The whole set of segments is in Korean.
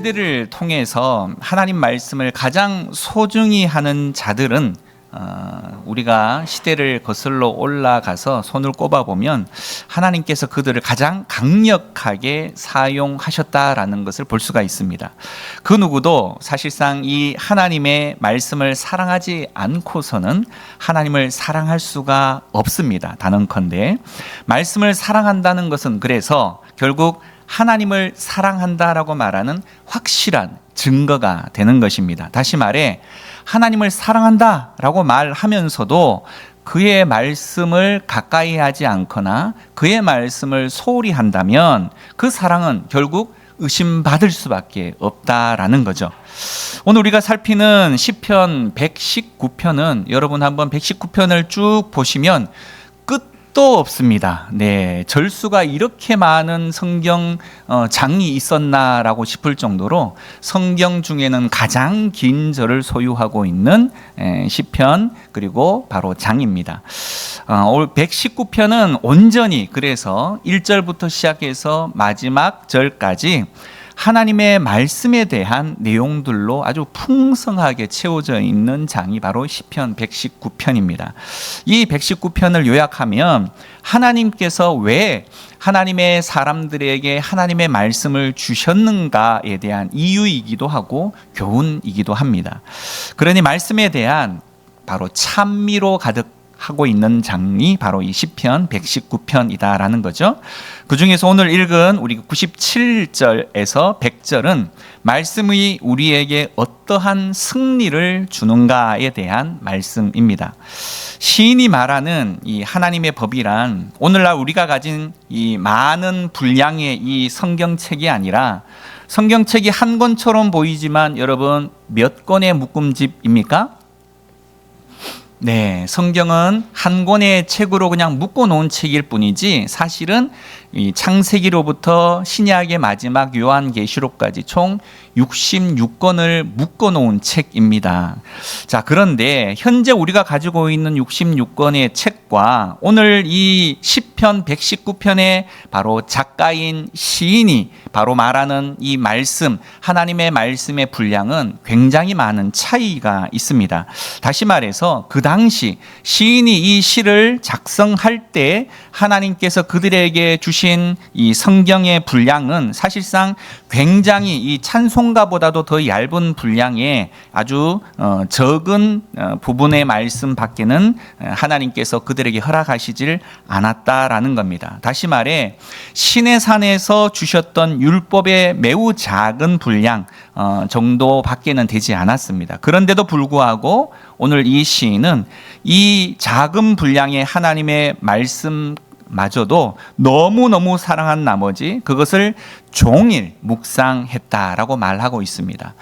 세대를 통해서 하나님 말씀을 가장 소중히 하는 자들은 우리가 시대를 거슬러 올라가서 손을 꼽아보면 하나님께서 그들을 가장 강력하게 사용하셨다라는 것을 볼 수가 있습니다. 그 누구도 사실상 이 하나님의 말씀을 사랑하지 않고서는 하나님을 사랑할 수가 없습니다. 단언컨대 말씀을 사랑한다는 것은 그래서 결국 하나님을 사랑한다라고 말하는 확실한 증거가 되는 것입니다. 다시 말해 하나님을 사랑한다라고 말하면서도 그의 말씀을 가까이 하지 않거나 그의 말씀을 소홀히 한다면 그 사랑은 결국 의심받을 수밖에 없다라는 거죠. 오늘 우리가 살피는 시편 119편은 여러분 한번 119편을 쭉 보시면 또 없습니다. 네, 절수가 이렇게 많은 성경 장이 있었나라고 싶을 정도로 성경 중에는 가장 긴 절을 소유하고 있는 시편 그리고 바로 장입니다. 오늘 119편은 온전히 그래서 1절부터 시작해서 마지막 절까지 하나님의 말씀에 대한 내용들로 아주 풍성하게 채워져 있는 장이 바로 시편 119편입니다. 이 119편을 요약하면 하나님께서 왜 하나님의 사람들에게 하나님의 말씀을 주셨는가에 대한 이유이기도 하고 교훈이기도 합니다. 그러니 말씀에 대한 바로 찬미로 가득하고 있는 장이 바로 이 시편 119편이다라는 거죠. 그 중에서 오늘 읽은 우리 97절에서 100절은 말씀이 우리에게 어떠한 승리를 주는가에 대한 말씀입니다. 시인이 말하는 이 하나님의 법이란 오늘날 우리가 가진 이 많은 분량의 이 성경책이 아니라 성경책이 한 권처럼 보이지만 여러분 몇 권의 묶음집입니까? 네, 성경은 한 권의 책으로 그냥 묶어놓은 책일 뿐이지 사실은 이 창세기로부터 신약의 마지막 요한계시록까지 총 66권을 묶어놓은 책입니다. 자, 그런데 현재 우리가 가지고 있는 66권의 책과 오늘 이 시편 119편의 바로 작가인 시인이 바로 말하는 이 말씀, 하나님의 말씀의 분량은 굉장히 많은 차이가 있습니다. 다시 말해서 그 당시 시인이 이 시를 작성할 때 하나님께서 그들에게 주신 이 성경의 분량은 사실상 굉장히 이 찬송가보다도 더 얇은 분량의 아주 적은 부분의 말씀 밖에는 하나님께서 그들에게 허락하시질 않았다라는 겁니다. 다시 말해 시내산에서 주셨던 율법의 매우 작은 분량 정도 밖에는 되지 않았습니다. 그런데도 불구하고 오늘 이 시인은 이 작은 분량의 하나님의 말씀 마저도 너무너무 사랑한 나머지 그것을 종일 묵상했다라고 말하고 있습니다.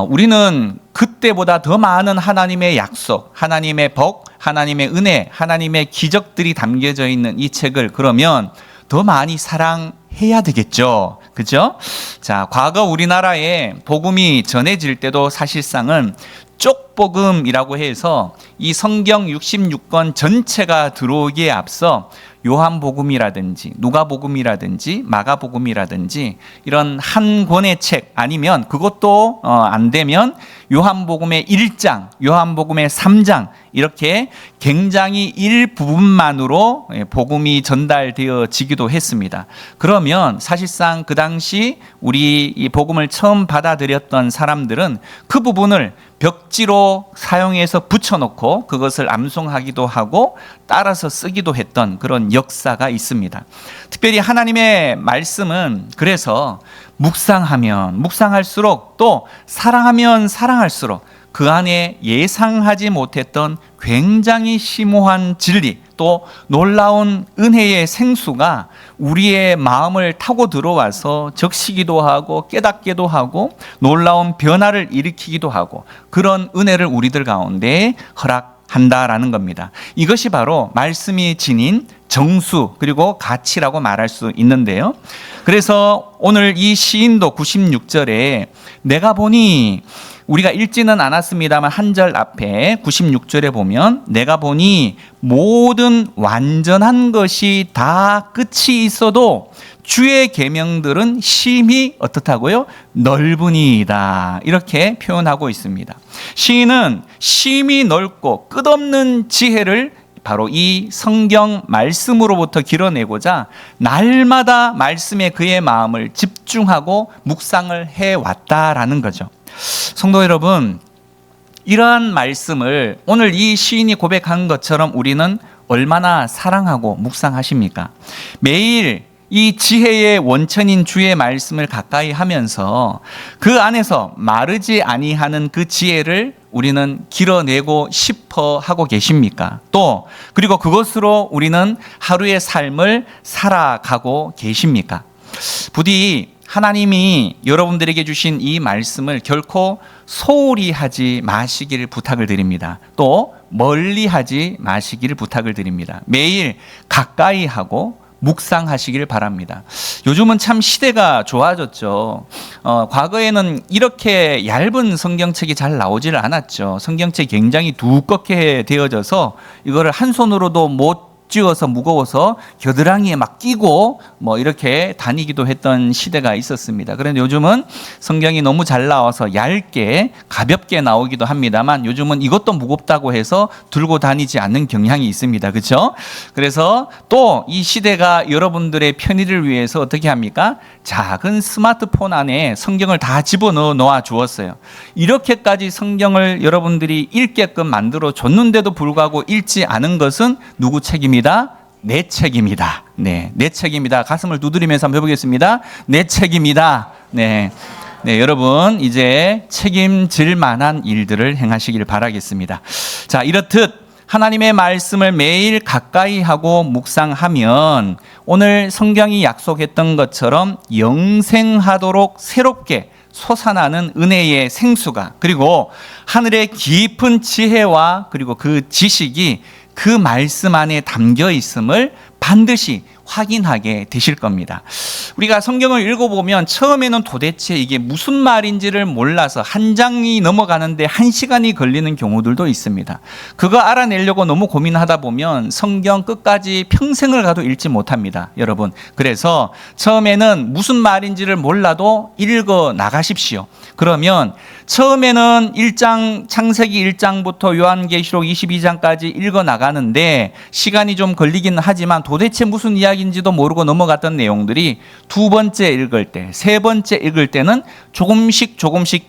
우리는 그때보다 더 많은 하나님의 약속, 하나님의 복, 하나님의 은혜, 하나님의 기적들이 담겨져 있는 이 책을 그러면 더 많이 사랑해야 되겠죠. 그죠? 자, 과거 우리나라에 복음이 전해질 때도 사실상은 쪽복음이라고 해서 이 성경 66권 전체가 들어오기에 앞서 요한복음이라든지 누가복음이라든지 마가복음이라든지 이런 한 권의 책 아니면 그것도 안 되면 요한복음의 1장, 요한복음의 3장 이렇게 굉장히 일부분만으로 복음이 전달되어지기도 했습니다. 그러면 사실상 그 당시 우리 이 복음을 처음 받아들였던 사람들은 그 부분을 벽지로 사용해서 붙여놓고 그것을 암송하기도 하고 따라서 쓰기도 했던 그런 역사가 있습니다. 특별히 하나님의 말씀은 그래서 묵상할수록 또 사랑하면 사랑할수록 그 안에 예상하지 못했던 굉장히 심오한 진리 또 놀라운 은혜의 생수가 우리의 마음을 타고 들어와서 적시기도 하고 깨닫기도 하고 놀라운 변화를 일으키기도 하고 그런 은혜를 우리들 가운데 허락한다라는 겁니다. 이것이 바로 말씀이 지닌 정수 그리고 가치라고 말할 수 있는데요. 그래서 오늘 이 시인도 96절에 내가 보니 우리가 읽지는 않았습니다만 한 절 앞에 96절에 보면 내가 보니 모든 완전한 것이 다 끝이 있어도 주의 계명들은 심히 어떻다고요? 넓으니이다. 이렇게 표현하고 있습니다. 시인은 심히 넓고 끝없는 지혜를 바로 이 성경 말씀으로부터 길어내고자 날마다 말씀에 그의 마음을 집중하고 묵상을 해왔다라는 거죠. 성도 여러분, 이러한 말씀을 오늘 이 시인이 고백한 것처럼 우리는 얼마나 사랑하고 묵상하십니까? 매일 이 지혜의 원천인 주의 말씀을 가까이 하면서 그 안에서 마르지 아니하는 그 지혜를 우리는 길어내고 싶어 하고 계십니까? 또 그리고 그것으로 우리는 하루의 삶을 살아가고 계십니까? 부디 하나님이 여러분들에게 주신 이 말씀을 결코 소홀히 하지 마시기를 부탁을 드립니다. 또 멀리 하지 마시기를 부탁을 드립니다. 매일 가까이 하고 묵상하시길 바랍니다. 요즘은 참 시대가 좋아졌죠. 과거에는 이렇게 얇은 성경책이 잘 나오질 않았죠. 성경책이 굉장히 두껍게 되어져서 이거를 한 손으로도 못 쥐어서 무거워서 겨드랑이에 막 끼고 뭐 이렇게 다니기도 했던 시대가 있었습니다. 그런데 요즘은 성경이 너무 잘 나와서 얇게 가볍게 나오기도 합니다만 요즘은 이것도 무겁다고 해서 들고 다니지 않는 경향이 있습니다. 그렇죠? 그래서 또 이 시대가 여러분들의 편의를 위해서 어떻게 합니까? 작은 스마트폰 안에 성경을 다 집어넣어 놓아 주었어요. 이렇게까지 성경을 여러분들이 읽게끔 만들어 줬는데도 불구하고 읽지 않은 것은 누구 책임이다? 내 책임이다. 네, 내 책임이다. 가슴을 두드리면서 한번 해보겠습니다. 내 책임이다. 네. 네, 여러분 이제 책임질 만한 일들을 행하시길 바라겠습니다. 자, 이렇듯 하나님의 말씀을 매일 가까이 하고 묵상하면 오늘 성경이 약속했던 것처럼 영생하도록 새롭게 솟아나는 은혜의 생수가, 그리고 하늘의 깊은 지혜와 그리고 그 지식이 그 말씀 안에 담겨 있음을 반드시 확인하게 되실 겁니다. 우리가 성경을 읽어보면 처음에는 도대체 이게 무슨 말인지를 몰라서 한 장이 넘어가는데 1시간이 걸리는 경우들도 있습니다. 그거 알아내려고 너무 고민하다 보면 성경 끝까지 평생을 가도 읽지 못합니다, 여러분. 그래서 처음에는 무슨 말인지를 몰라도 읽어 나가십시오. 그러면 처음에는 1장, 창세기 1장부터 요한계시록 22장까지 읽어 나가는데 시간이 좀 걸리긴 하지만 도대체 무슨 이야기인지도 모르고 넘어갔던 내용들이 두 번째 읽을 때, 세 번째 읽을 때는 조금씩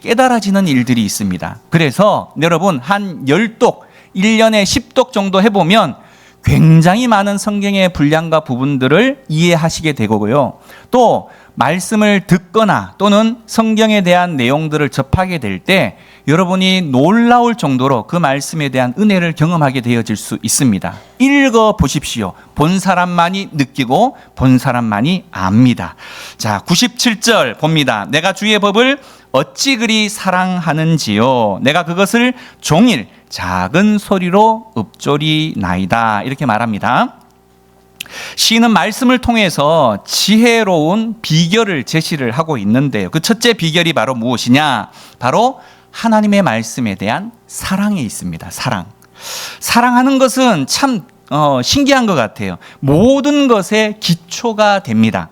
깨달아지는 일들이 있습니다. 그래서 여러분 한 10독, 1년에 10독 정도 해보면 굉장히 많은 성경의 분량과 부분들을 이해하시게 되고요. 또 말씀을 듣거나 또는 성경에 대한 내용들을 접하게 될 때 여러분이 놀라울 정도로 그 말씀에 대한 은혜를 경험하게 되어질 수 있습니다. 읽어 보십시오. 본 사람만이 느끼고 본 사람만이 압니다. 자, 97절 봅니다. 내가 주의 법을 어찌 그리 사랑하는지요. 내가 그것을 종일 작은 소리로 읊조리나이다. 이렇게 말합니다. 시인은 말씀을 통해서 지혜로운 비결을 제시를 하고 있는데요. 그 첫째 비결이 바로 무엇이냐? 바로 하나님의 말씀에 대한 사랑에 있습니다. 사랑하는 것은 참 신기한 것 같아요. 모든 것의 기초가 됩니다.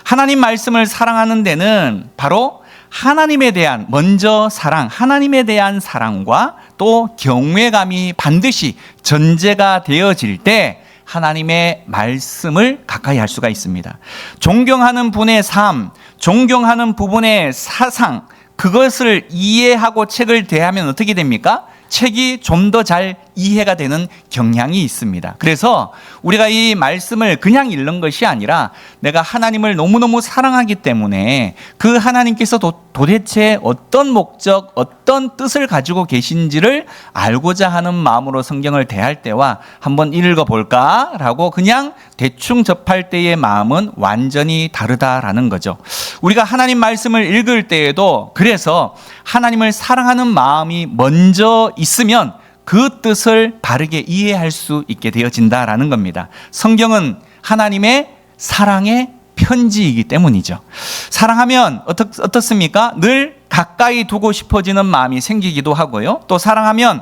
하나님 말씀을 사랑하는 데는 바로 하나님에 대한 먼저 사랑, 하나님에 대한 사랑과 또 경외감이 반드시 전제가 되어질 때 하나님의 말씀을 가까이 할 수가 있습니다. 존경하는 분의 삶, 존경하는 부분의 사상, 그것을 이해하고 책을 대하면 어떻게 됩니까? 책이 좀 더 잘 이해가 되는 경향이 있습니다. 그래서 우리가 이 말씀을 그냥 읽는 것이 아니라 내가 하나님을 너무너무 사랑하기 때문에 그 하나님께서 도대체 어떤 목적, 어떤 뜻을 가지고 계신지를 알고자 하는 마음으로 성경을 대할 때와 한번 읽어볼까라고 그냥 대충 접할 때의 마음은 완전히 다르다라는 거죠. 우리가 하나님 말씀을 읽을 때에도 그래서 하나님을 사랑하는 마음이 먼저 있으면 그 뜻을 바르게 이해할 수 있게 되어진다라는 겁니다. 성경은 하나님의 사랑의 편지이기 때문이죠. 사랑하면 어떻습니까? 늘 가까이 두고 싶어지는 마음이 생기기도 하고요. 또 사랑하면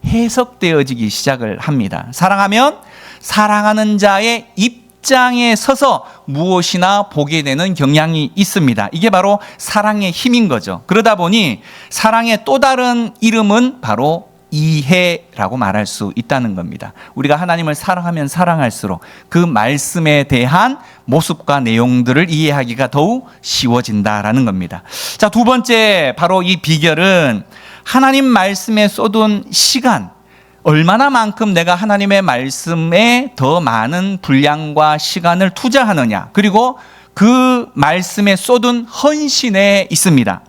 해석되어지기 시작을 합니다. 사랑하면 사랑하는 자의 입장에 서서 무엇이나 보게 되는 경향이 있습니다. 이게 바로 사랑의 힘인 거죠. 그러다 보니 사랑의 또 다른 이름은 바로 이해라고 말할 수 있다는 겁니다. 우리가 하나님을 사랑하면 사랑할수록 그 말씀에 대한 모습과 내용들을 이해하기가 더욱 쉬워진다라는 겁니다. 자, 두 번째 바로 이 비결은 하나님 말씀에 쏟은 시간, 얼마나 만큼 내가 하나님의 말씀에 더 많은 분량과 시간을 투자하느냐, 그리고 그 말씀에 쏟은 헌신에 있습니다.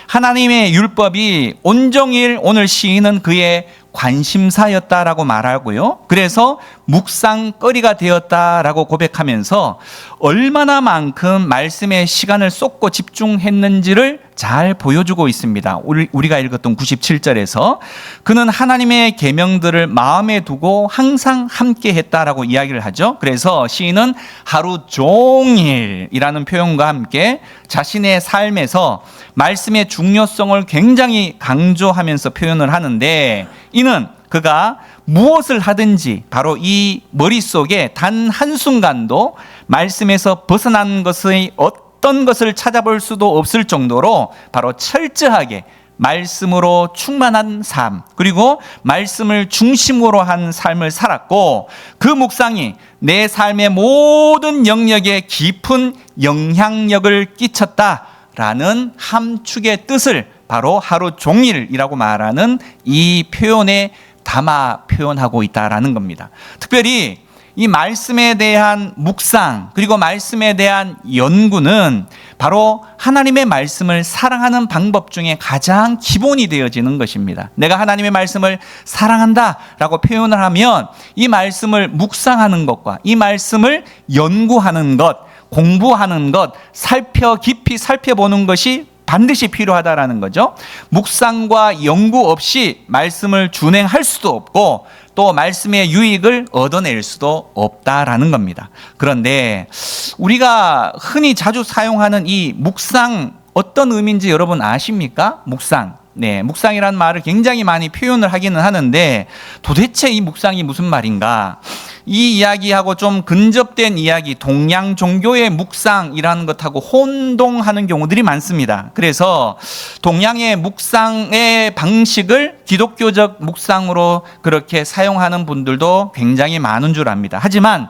하나님의 율법이 온종일 오늘 시인은 그의 관심사였다라고 말하고요. 그래서 묵상거리가 되었다라고 고백하면서 얼마나 만큼 말씀에 시간을 쏟고 집중했는지를 잘 보여주고 있습니다. 우리가 읽었던 97절에서 그는 하나님의 계명들을 마음에 두고 항상 함께 했다라고 이야기를 하죠. 그래서 시인은 하루 종일이라는 표현과 함께 자신의 삶에서 말씀의 중요성을 굉장히 강조하면서 표현을 하는데, 이는 그가 무엇을 하든지 바로 이 머릿속에 단 한순간도 말씀에서 벗어난 것의 어떤 것을 찾아볼 수도 없을 정도로 바로 철저하게 말씀으로 충만한 삶, 그리고 말씀을 중심으로 한 삶을 살았고, 그 묵상이 내 삶의 모든 영역에 깊은 영향력을 끼쳤다라는 함축의 뜻을 바로 하루 종일이라고 말하는 이 표현에 담아 표현하고 있다라는 겁니다. 특별히 이 말씀에 대한 묵상, 그리고 말씀에 대한 연구는 바로 하나님의 말씀을 사랑하는 방법 중에 가장 기본이 되어지는 것입니다. 내가 하나님의 말씀을 사랑한다라고 표현을 하면 이 말씀을 묵상하는 것과 이 말씀을 연구하는 것, 공부하는 것, 깊이 살펴보는 것이 반드시 필요하다라는 거죠. 묵상과 연구 없이 말씀을 준행할 수도 없고 또 말씀의 유익을 얻어낼 수도 없다라는 겁니다. 그런데 우리가 흔히 자주 사용하는 이 묵상, 어떤 의미인지 여러분 아십니까? 묵상. 네, 묵상이라는 말을 굉장히 많이 표현을 하기는 하는데 도대체 이 묵상이 무슨 말인가? 이 이야기하고 좀 근접된 이야기, 동양 종교의 묵상이라는 것하고 혼동하는 경우들이 많습니다. 그래서 동양의 묵상의 방식을 기독교적 묵상으로 그렇게 사용하는 분들도 굉장히 많은 줄 압니다. 하지만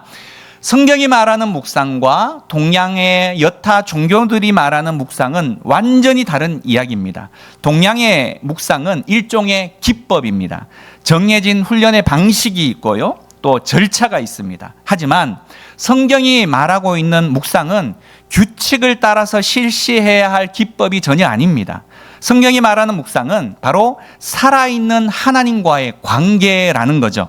성경이 말하는 묵상과 동양의 여타 종교들이 말하는 묵상은 완전히 다른 이야기입니다. 동양의 묵상은 일종의 기법입니다. 정해진 훈련의 방식이 있고요. 또 절차가 있습니다. 하지만 성경이 말하고 있는 묵상은 규칙을 따라서 실시해야 할 기법이 전혀 아닙니다. 성경이 말하는 묵상은 바로 살아있는 하나님과의 관계라는 거죠.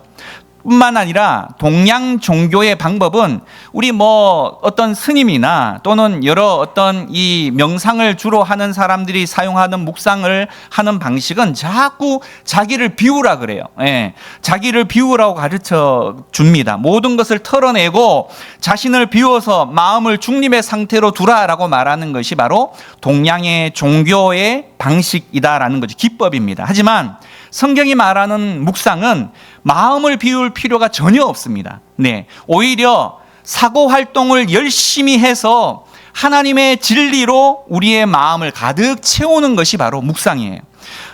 뿐만 아니라 동양 종교의 방법은 우리 어떤 스님이나 또는 여러 어떤 이 명상을 주로 하는 사람들이 사용하는 묵상을 하는 방식은 자꾸 자기를 비우라 그래요. 예, 자기를 비우라고 가르쳐 줍니다. 모든 것을 털어내고 자신을 비워서 마음을 중립의 상태로 두라라고 말하는 것이 바로 동양의 종교의 방식이다라는 거죠. 기법입니다. 하지만 성경이 말하는 묵상은 마음을 비울 필요가 전혀 없습니다. 네, 오히려 사고 활동을 열심히 해서 하나님의 진리로 우리의 마음을 가득 채우는 것이 바로 묵상이에요.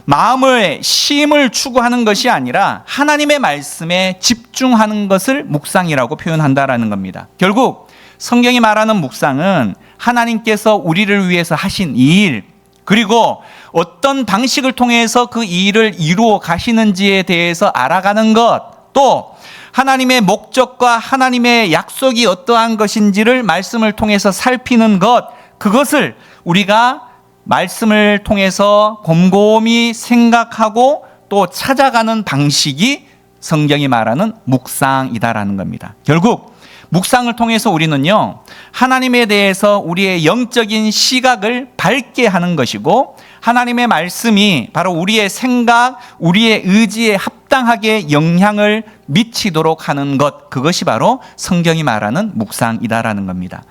마음의 쉼을 추구하는 것이 아니라 하나님의 말씀에 집중하는 것을 묵상이라고 표현한다라는 겁니다. 결국 성경이 말하는 묵상은 하나님께서 우리를 위해서 하신 일, 그리고 어떤 방식을 통해서 그 일을 이루어 가시는지에 대해서 알아가는 것, 또 하나님의 목적과 하나님의 약속이 어떠한 것인지를 말씀을 통해서 살피는 것, 그것을 우리가 말씀을 통해서 곰곰이 생각하고 또 찾아가는 방식이 성경이 말하는 묵상이다라는 겁니다. 결국 묵상을 통해서 우리는요, 하나님에 대해서 우리의 영적인 시각을 밝게 하는 것이고, 하나님의 말씀이 바로 우리의 생각, 우리의 의지에 합당하게 영향을 미치도록 하는 것, 그것이 바로 성경이 말하는 묵상이다라는 겁니다.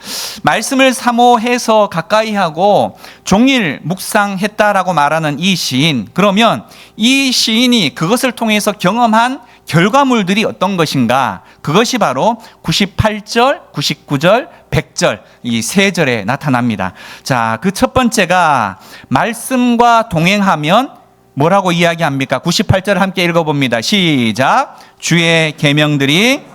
말씀을 사모해서 가까이 하고 종일 묵상했다라고 말하는 이 시인, 그러면 이 시인이 그것을 통해서 경험한 결과물들이 어떤 것인가? 그것이 바로 98절, 99절, 100절 이 세 절에 나타납니다. 자, 그 첫 번째가 말씀과 동행하면 뭐라고 이야기합니까? 98절 함께 읽어봅니다. 시작. 주의 계명들이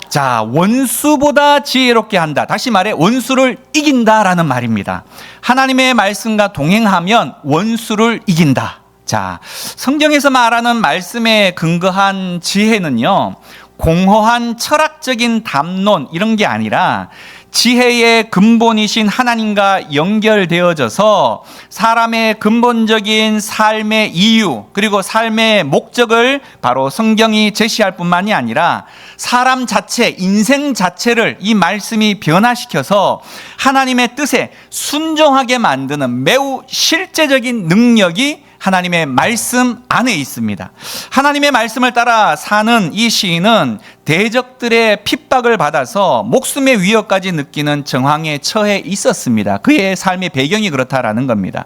자, 원수보다 지혜롭게 한다. 다시 말해 원수를 이긴다라는 말입니다. 하나님의 말씀과 동행하면 원수를 이긴다. 자, 성경에서 말하는 말씀에 근거한 지혜는요, 공허한 철학적인 담론 이런 게 아니라 지혜의 근본이신 하나님과 연결되어져서 사람의 근본적인 삶의 이유 그리고 삶의 목적을 바로 성경이 제시할 뿐만이 아니라 사람 자체, 인생 자체를 이 말씀이 변화시켜서 하나님의 뜻에 순종하게 만드는 매우 실제적인 능력이 하나님의 말씀 안에 있습니다. 하나님의 말씀을 따라 사는 이 시인은 대적들의 핍박을 받아서 목숨의 위협까지 느끼는 정황에 처해 있었습니다. 그의 삶의 배경이 그렇다라는 겁니다.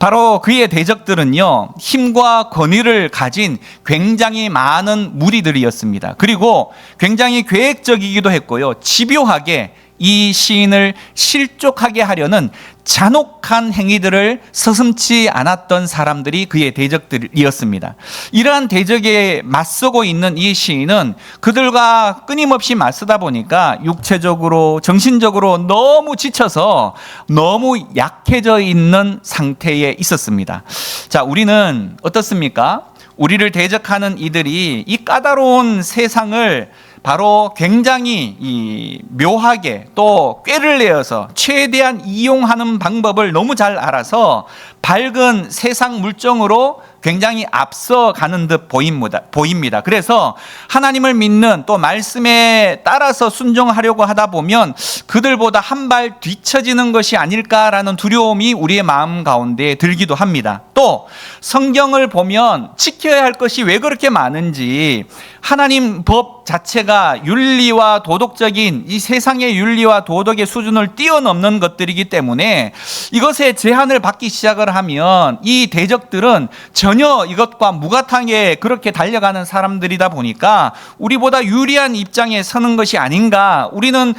바로 그의 대적들은요, 힘과 권위를 가진 굉장히 많은 무리들이었습니다. 그리고 굉장히 계획적이기도 했고요, 집요하게 이 시인을 실족하게 하려는 잔혹한 행위들을 서슴지 않았던 사람들이 그의 대적들이었습니다. 이러한 대적에 맞서고 있는 이 시인은 그들과 끊임없이 맞서다 보니까 육체적으로 정신적으로 너무 지쳐서 너무 약해져 있는 상태에 있었습니다. 자, 우리는 어떻습니까? 우리를 대적하는 이들이 이 까다로운 세상을 바로 굉장히 묘하게 또 꾀를 내어서 최대한 이용하는 방법을 너무 잘 알아서 밝은 세상 물정으로 굉장히 앞서가는 듯 보입니다. 그래서 하나님을 믿는 또 말씀에 따라서 순종하려고 하다 보면 그들보다 한 발 뒤처지는 것이 아닐까라는 두려움이 우리의 마음 가운데 들기도 합니다. 또 성경을 보면 지켜야 할 것이 왜 그렇게 많은지, 하나님 법 자체가 윤리와 도덕적인 이 세상의 윤리와 도덕의 수준을 뛰어넘는 것들이기 때문에 이것에 제한을 받기 시작을 하면 이 대적들은 전혀 이것과 무가탕에 그렇게 달려가는 사람들이다 보니까 우리보다 유리한 입장에 서는 것이 아닌가, 우리는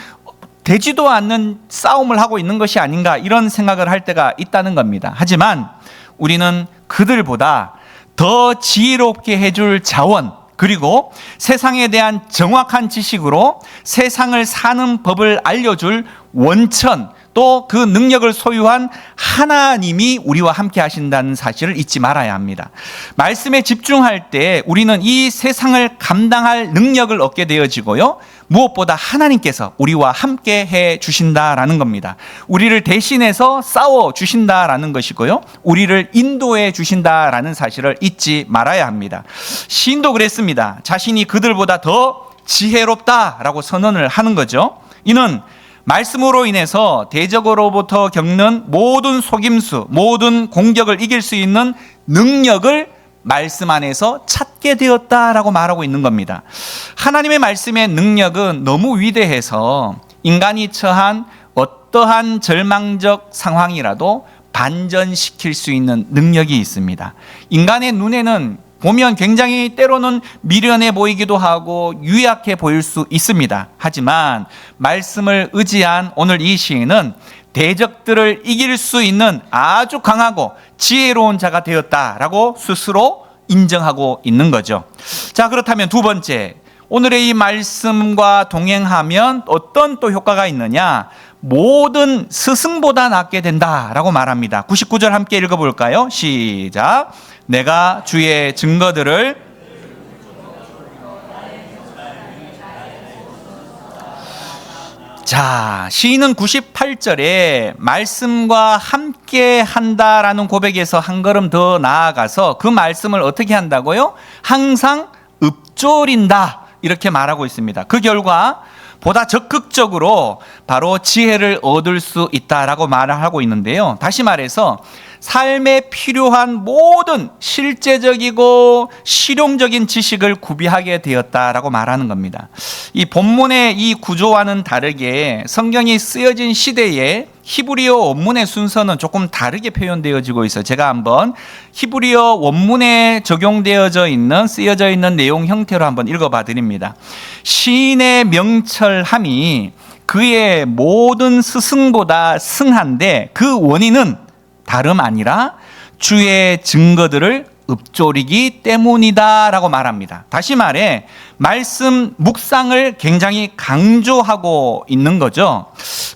되지도 않는 싸움을 하고 있는 것이 아닌가, 이런 생각을 할 때가 있다는 겁니다. 하지만 우리는 그들보다 더 지혜롭게 해줄 자원, 그리고 세상에 대한 정확한 지식으로 세상을 사는 법을 알려줄 원천, 또 그 능력을 소유한 하나님이 우리와 함께 하신다는 사실을 잊지 말아야 합니다. 말씀에 집중할 때 우리는 이 세상을 감당할 능력을 얻게 되어지고요, 무엇보다 하나님께서 우리와 함께 해 주신다라는 겁니다. 우리를 대신해서 싸워 주신다라는 것이고요, 우리를 인도해 주신다라는 사실을 잊지 말아야 합니다. 시인도 그랬습니다. 자신이 그들보다 더 지혜롭다라고 선언을 하는 거죠. 이는 말씀으로 인해서 대적으로부터 겪는 모든 속임수, 모든 공격을 이길 수 있는 능력을 말씀 안에서 찾게 되었다라고 말하고 있는 겁니다. 하나님의 말씀의 능력은 너무 위대해서 인간이 처한 어떠한 절망적 상황이라도 반전시킬 수 있는 능력이 있습니다. 인간의 눈에는 보면 굉장히 때로는 미련해 보이기도 하고 유약해 보일 수 있습니다. 하지만 말씀을 의지한 오늘 이 시인은 대적들을 이길 수 있는 아주 강하고 지혜로운 자가 되었다라고 스스로 인정하고 있는 거죠. 자, 그렇다면 두 번째, 오늘의 이 말씀과 동행하면 어떤 또 효과가 있느냐? 모든 스승보다 낫게 된다라고 말합니다. 99절 함께 읽어볼까요? 시작. 내가 주의 증거들을 자, 시인은 98절에 말씀과 함께 한다라는 고백에서 한 걸음 더 나아가서 그 말씀을 어떻게 한다고요? 항상 읊조린다, 이렇게 말하고 있습니다. 그 결과 보다 적극적으로 바로 지혜를 얻을 수 있다라고 말을 하고 있는데요. 다시 말해서 삶에 필요한 모든 실제적이고 실용적인 지식을 구비하게 되었다라고 말하는 겁니다. 이 본문의 이 구조와는 다르게 성경이 쓰여진 시대에 히브리어 원문의 순서는 조금 다르게 표현되어지고 있어요. 제가 한번 히브리어 원문에 적용되어져 있는, 쓰여져 있는 내용 형태로 한번 읽어봐 드립니다. 시인의 명철함이 그의 모든 스승보다 승한데 그 원인은 다름 아니라 주의 증거들을 읊조리기 때문이다 라고 말합니다. 다시 말해 말씀 묵상을 굉장히 강조하고 있는 거죠.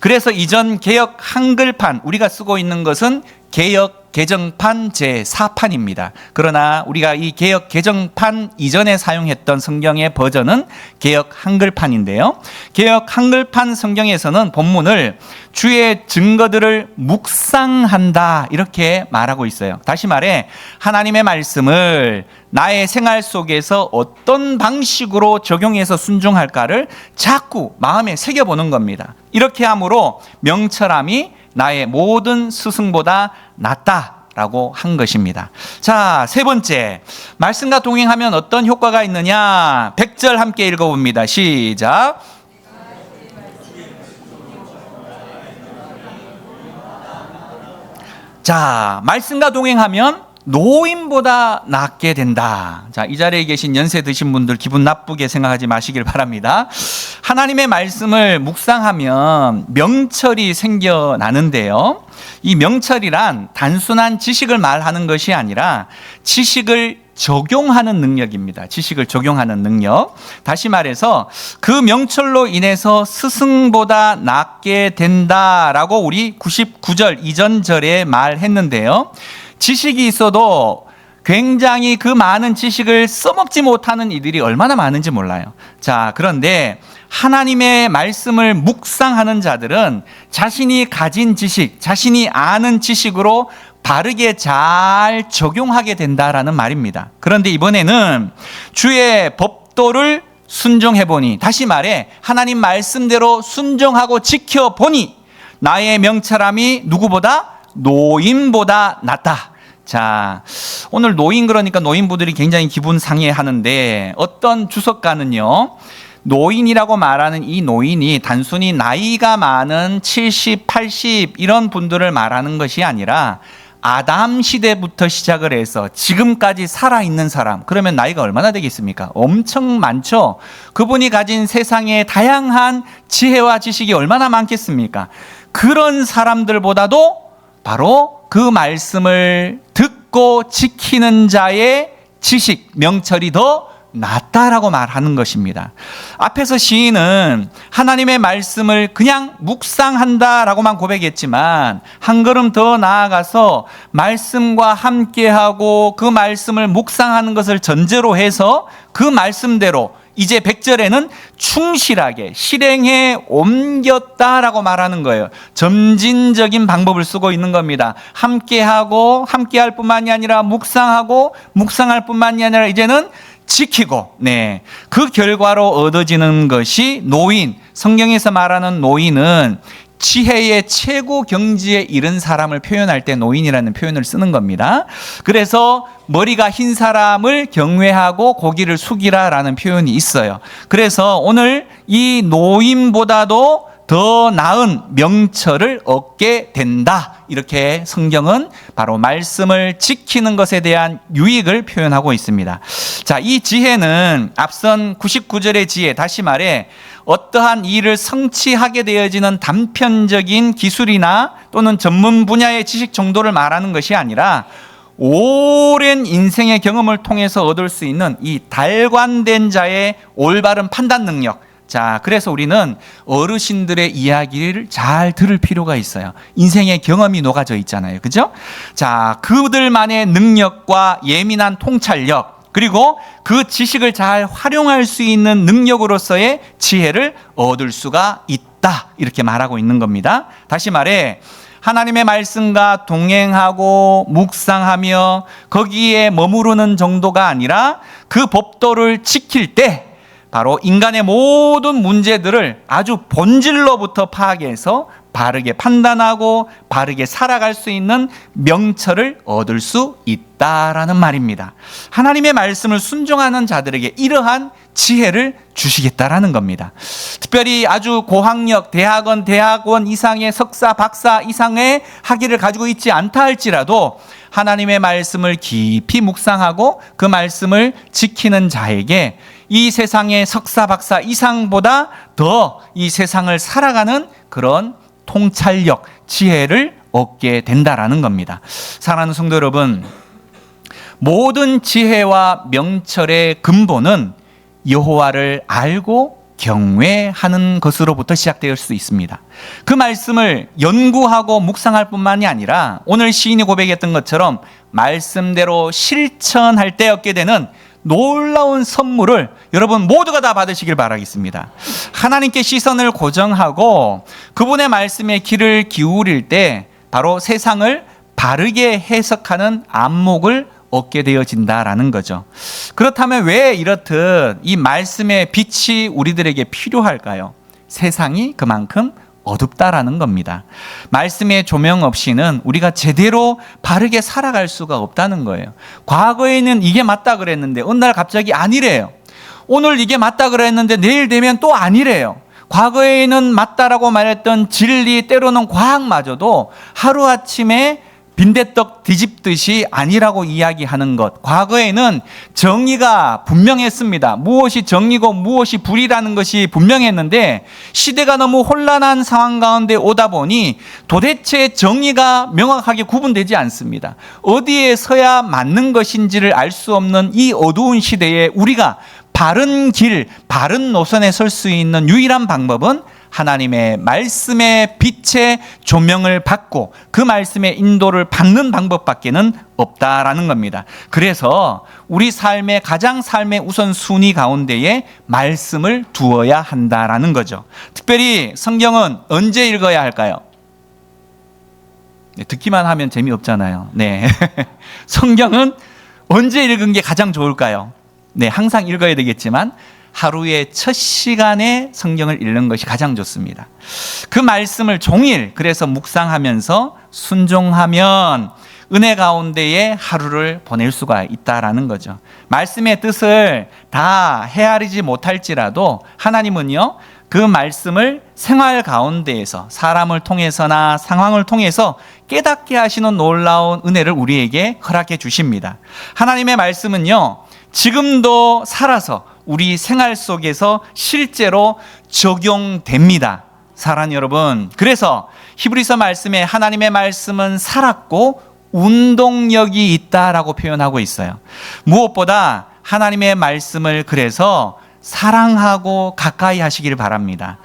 그래서 이전 개역 한글판, 우리가 쓰고 있는 것은 개역 개정판 제4판입니다. 그러나 우리가 이 개역 개정판 이전에 사용했던 성경의 버전은 개역 한글판인데요. 개역 한글판 성경에서는 본문을 주의 증거들을 묵상한다 이렇게 말하고 있어요. 다시 말해 하나님의 말씀을 나의 생활 속에서 어떤 방식으로 적용해서 순종할까를 자꾸 마음에 새겨보는 겁니다. 이렇게 함으로 명철함이 나의 모든 스승보다 낫다라고 한 것입니다. 자, 세 번째, 말씀과 동행하면 어떤 효과가 있느냐? 100절 함께 읽어봅니다. 시작. 자, 말씀과 동행하면 노인보다 낫게 된다. 자, 이 자리에 계신 연세 드신 분들 기분 나쁘게 생각하지 마시길 바랍니다. 하나님의 말씀을 묵상하면 명철이 생겨나는데요. 이 명철이란 단순한 지식을 말하는 것이 아니라 지식을 적용하는 능력입니다. 지식을 적용하는 능력. 다시 말해서 그 명철로 인해서 스승보다 낫게 된다라고 우리 99절 이전 절에 말했는데요. 지식이 있어도 굉장히 그 많은 지식을 써먹지 못하는 이들이 얼마나 많은지 몰라요. 자, 그런데 하나님의 말씀을 묵상하는 자들은 자신이 가진 지식, 자신이 아는 지식으로 바르게 잘 적용하게 된다라는 말입니다. 그런데 이번에는 주의 법도를 순종해보니, 다시 말해 하나님 말씀대로 순종하고 지켜보니 나의 명철함이 누구보다? 노인보다 낫다. 자, 오늘 노인 그러니까 노인부들이 굉장히 기분 상해하는데 어떤 주석가는요, 노인이라고 말하는 이 노인이 단순히 나이가 많은 70, 80 이런 분들을 말하는 것이 아니라 아담 시대부터 시작을 해서 지금까지 살아있는 사람, 그러면 나이가 얼마나 되겠습니까? 엄청 많죠. 그분이 가진 세상의 다양한 지혜와 지식이 얼마나 많겠습니까? 그런 사람들보다도 바로 그 말씀을 듣고 지키는 자의 지식, 명철이 더 낫다라고 말하는 것입니다. 앞에서 시인은 하나님의 말씀을 그냥 묵상한다라고만 고백했지만 한 걸음 더 나아가서 말씀과 함께하고 그 말씀을 묵상하는 것을 전제로 해서 그 말씀대로 이제 100절에는 충실하게 실행해 옮겼다라고 말하는 거예요. 점진적인 방법을 쓰고 있는 겁니다. 함께하고 함께할 뿐만이 아니라 묵상하고 묵상할 뿐만이 아니라 이제는 지키고, 네, 그 결과로 얻어지는 것이 노인. 성경에서 말하는 노인은 지혜의 최고 경지에 이른 사람을 표현할 때 노인이라는 표현을 쓰는 겁니다. 그래서 머리가 흰 사람을 경외하고 고기를 숙이라라는 표현이 있어요. 그래서 오늘 이 노인보다도 더 나은 명철을 얻게 된다. 이렇게 성경은 바로 말씀을 지키는 것에 대한 유익을 표현하고 있습니다. 자, 이 지혜는 앞선 99절의 지혜, 다시 말해 어떠한 일을 성취하게 되어지는 단편적인 기술이나 또는 전문 분야의 지식 정도를 말하는 것이 아니라 오랜 인생의 경험을 통해서 얻을 수 있는 이 달관된 자의 올바른 판단 능력. 자, 그래서 우리는 어르신들의 이야기를 잘 들을 필요가 있어요. 인생의 경험이 녹아져 있잖아요. 그죠? 자, 그들만의 능력과 예민한 통찰력, 그리고 그 지식을 잘 활용할 수 있는 능력으로서의 지혜를 얻을 수가 있다. 이렇게 말하고 있는 겁니다. 다시 말해 하나님의 말씀과 동행하고 묵상하며 거기에 머무르는 정도가 아니라 그 법도를 지킬 때 바로 인간의 모든 문제들을 아주 본질로부터 파악해서 바르게 판단하고 바르게 살아갈 수 있는 명철을 얻을 수 있다라는 말입니다. 하나님의 말씀을 순종하는 자들에게 이러한 지혜를 주시겠다라는 겁니다. 특별히 아주 고학력, 대학원 이상의 석사, 박사 이상의 학위를 가지고 있지 않다 할지라도 하나님의 말씀을 깊이 묵상하고 그 말씀을 지키는 자에게 이 세상의 석사, 박사 이상보다 더 이 세상을 살아가는 그런 통찰력, 지혜를 얻게 된다라는 겁니다. 사랑하는 성도 여러분, 모든 지혜와 명철의 근본은 여호와를 알고 경외하는 것으로부터 시작될 수 있습니다. 그 말씀을 연구하고 묵상할 뿐만이 아니라 오늘 시인이 고백했던 것처럼 말씀대로 실천할 때 얻게 되는 놀라운 선물을 여러분 모두가 다 받으시길 바라겠습니다. 하나님께 시선을 고정하고 그분의 말씀에 귀를 기울일 때 바로 세상을 바르게 해석하는 안목을 얻게 되어진다라는 거죠. 그렇다면 왜 이렇듯 이 말씀의 빛이 우리들에게 필요할까요? 세상이 그만큼 어둡다라는 겁니다. 말씀의 조명 없이는 우리가 제대로 바르게 살아갈 수가 없다는 거예요. 과거에는 이게 맞다 그랬는데 어느 날 갑자기 아니래요. 오늘 이게 맞다 그랬는데 내일 되면 또 아니래요. 과거에는 맞다라고 말했던 진리, 때로는 과학마저도 하루아침에 빈대떡 뒤집듯이 아니라고 이야기하는 것. 과거에는 정의가 분명했습니다. 무엇이 정의고 무엇이 불이라는 것이 분명했는데 시대가 너무 혼란한 상황 가운데 오다 보니 도대체 정의가 명확하게 구분되지 않습니다. 어디에 서야 맞는 것인지를 알 수 없는 이 어두운 시대에 우리가 바른 길, 바른 노선에 설 수 있는 유일한 방법은 하나님의 말씀의 빛의 조명을 받고 그 말씀의 인도를 받는 방법밖에는 없다라는 겁니다. 그래서 우리 삶의 가장 삶의 우선순위 가운데에 말씀을 두어야 한다라는 거죠. 특별히 성경은 언제 읽어야 할까요? 네, 듣기만 하면 재미없잖아요. 네. 성경은 언제 읽은 게 가장 좋을까요? 네, 항상 읽어야 되겠지만 하루의 첫 시간에 성경을 읽는 것이 가장 좋습니다. 그 말씀을 종일 그래서 묵상하면서 순종하면 은혜 가운데에 하루를 보낼 수가 있다라는 거죠. 말씀의 뜻을 다 헤아리지 못할지라도 하나님은요, 그 말씀을 생활 가운데에서 사람을 통해서나 상황을 통해서 깨닫게 하시는 놀라운 은혜를 우리에게 허락해 주십니다. 하나님의 말씀은요, 지금도 살아서 우리 생활 속에서 실제로 적용됩니다. 사랑하는 여러분, 그래서 히브리서 말씀에 하나님의 말씀은 살았고 운동력이 있다라고 표현하고 있어요. 무엇보다 하나님의 말씀을 그래서 사랑하고 가까이 하시길 바랍니다.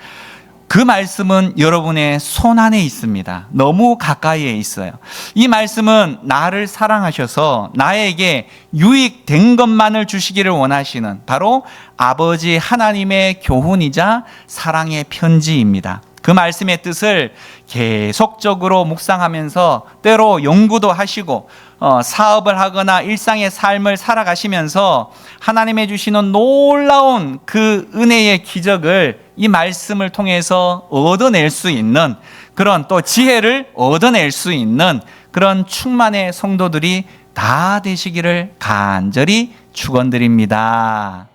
그 말씀은 여러분의 손 안에 있습니다. 너무 가까이에 있어요. 이 말씀은 나를 사랑하셔서 나에게 유익된 것만을 주시기를 원하시는 바로 아버지 하나님의 교훈이자 사랑의 편지입니다. 그 말씀의 뜻을 계속적으로 묵상하면서 때로 연구도 하시고 사업을 하거나 일상의 삶을 살아가시면서 하나님의 주시는 놀라운 그 은혜의 기적을 이 말씀을 통해서 얻어낼 수 있는 그런 또 지혜를 얻어낼 수 있는 그런 충만의 성도들이 다 되시기를 간절히 축원드립니다.